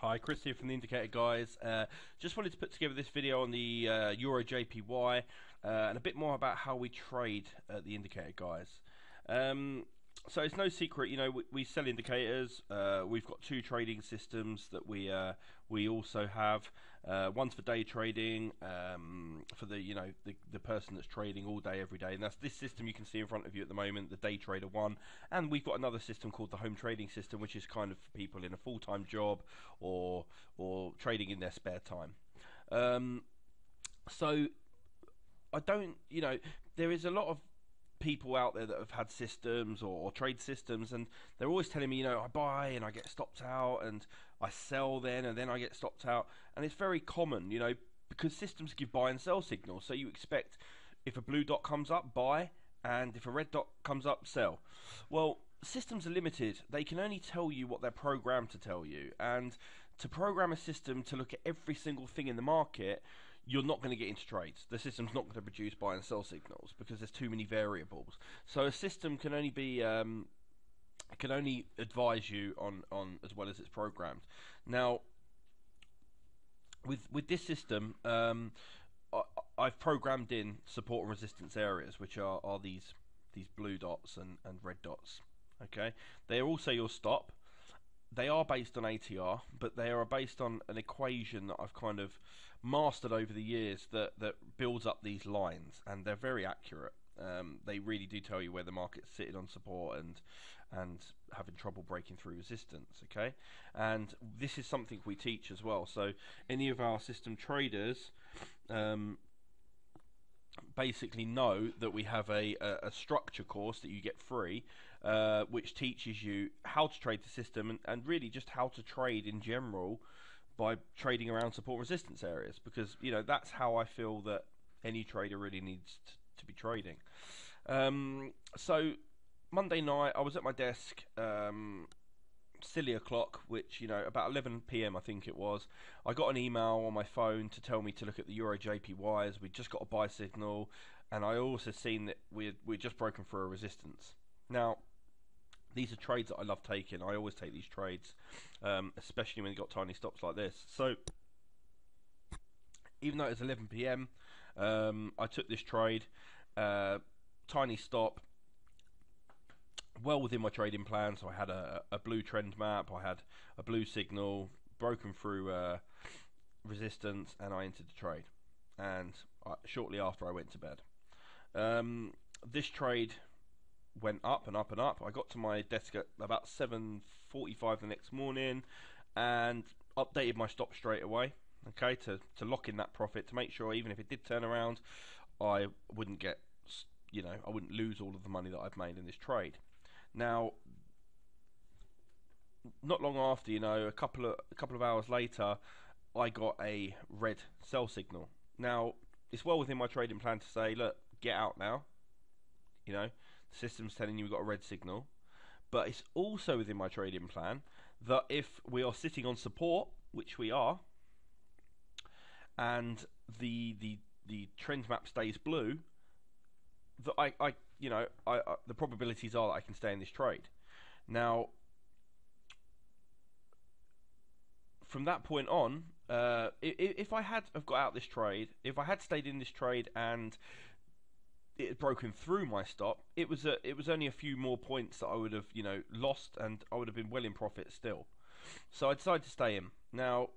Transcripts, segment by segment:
Hi, Chris here from the Indicator Guys. Just wanted to put together this video on the EURJPY and a bit more about how we trade at the Indicator Guys. So it's no secret, you know, we sell indicators. We've got two trading systems that we also have. One's for day trading, for the person that's trading all day every day, and that's this system you can see in front of you at the moment, the Day Trader one. And we've got another system called the Home Trading System, which is kind of for people in a full-time job or trading in their spare time. So I don't, you know, there is a lot of people out there that have had systems or trade systems, and they're always telling me, you know, I buy and I get stopped out, and I sell then and then I get stopped out. And it's very common, you know, because systems give buy and sell signals, so you expect if a blue dot comes up, buy, and if a red dot comes up, sell. Well, systems are limited. They can only tell you what they're programmed to tell you, and to program a system to look at every single thing in the market, you're not going to get into trades. The system's not going to produce buy and sell signals because there's too many variables. So a system can only be can only advise you on as well as it's programmed. Now, with this system, I've programmed in support and resistance areas, which are these blue dots and red dots. Okay, they are also your stop. They are based on ATR, but they are based on an equation that I've kind of mastered over the years that builds up these lines, and they're very accurate. They really do tell you where the market's sitting on support and having trouble breaking through resistance. Okay, and this is something we teach as well. So any of our system traders basically know that we have a structure course that you get free, which teaches you how to trade the system and really just how to trade in general by trading around support resistance areas, because you know that's how I feel that any trader really needs to be trading. So Monday night I was at my desk, silly o'clock, which, you know, about 11 p.m. I think it was. I got an email on my phone to tell me to look at the EURJPYs. We'd just got a buy signal, and I also seen that we'd just broken through a resistance. Now, these are trades that I love taking. I always take these trades, especially when you've got tiny stops like this. So even though it was 11 p.m, I took this trade, tiny stop, well within my trading plan. So I had a blue trend map, I had a blue signal, broken through resistance, and I entered the trade. And shortly after, I went to bed. This trade went up and up and up. I got to my desk at about 7:45 the next morning and updated my stop straight away. Okay, to lock in that profit, to make sure even if it did turn around, I wouldn't get, you know, I wouldn't lose all of the money that I've made in this trade. Now, not long after, you know, a couple of hours later, I got a red sell signal. Now, it's well within my trading plan to say, look, get out now. You know, the system's telling you we've got a red signal. But it's also within my trading plan that if we are sitting on support, which we are, and the trend map stays blue, that I the probabilities are that I can stay in this trade. Now, from that point on, if I had have got out this trade, if I had stayed in this trade and it had broken through my stop, it was only a few more points that I would have, you know, lost, and I would have been well in profit still. So I decided to stay in. Now,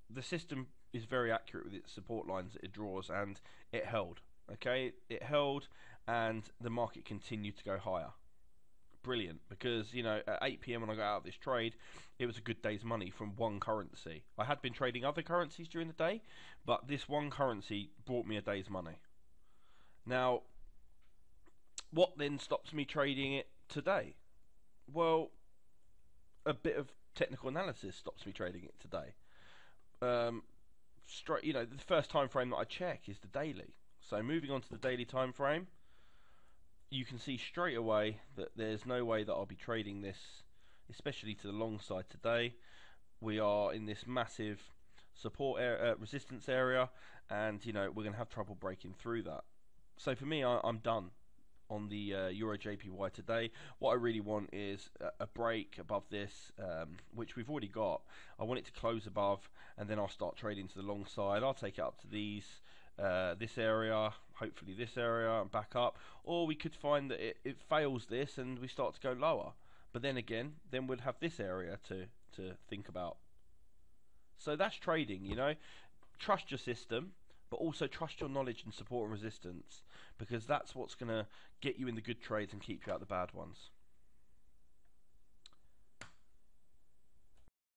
the system is very accurate with its support lines that it draws, and it held. Okay, it held, and the market continued to go higher. Brilliant, because, you know, at 8 p.m. when I got out of this trade, it was a good day's money from one currency. I had been trading other currencies during the day, but this one currency brought me a day's money. Now, what then stops me trading it today? Well, a bit of technical analysis stops me trading it today. Straight, you know, the first time frame that I check is the daily. So moving on to the daily time frame, you can see straight away that there's no way that I'll be trading this, especially to the long side today. We are in this massive support area, resistance area, and, you know, we're going to have trouble breaking through that. So for me, I'm done on the EURJPY today. What I really want is a break above this, which we've already got. I want it to close above, and then I'll start trading to the long side. I'll take it up to this area, hopefully this area, and back up. Or we could find that it fails this and we start to go lower. But then again, then we'd have this area to think about. So that's trading, you know. Trust your system, but also trust your knowledge and support and resistance, because that's what's going to get you in the good trades and keep you out the bad ones.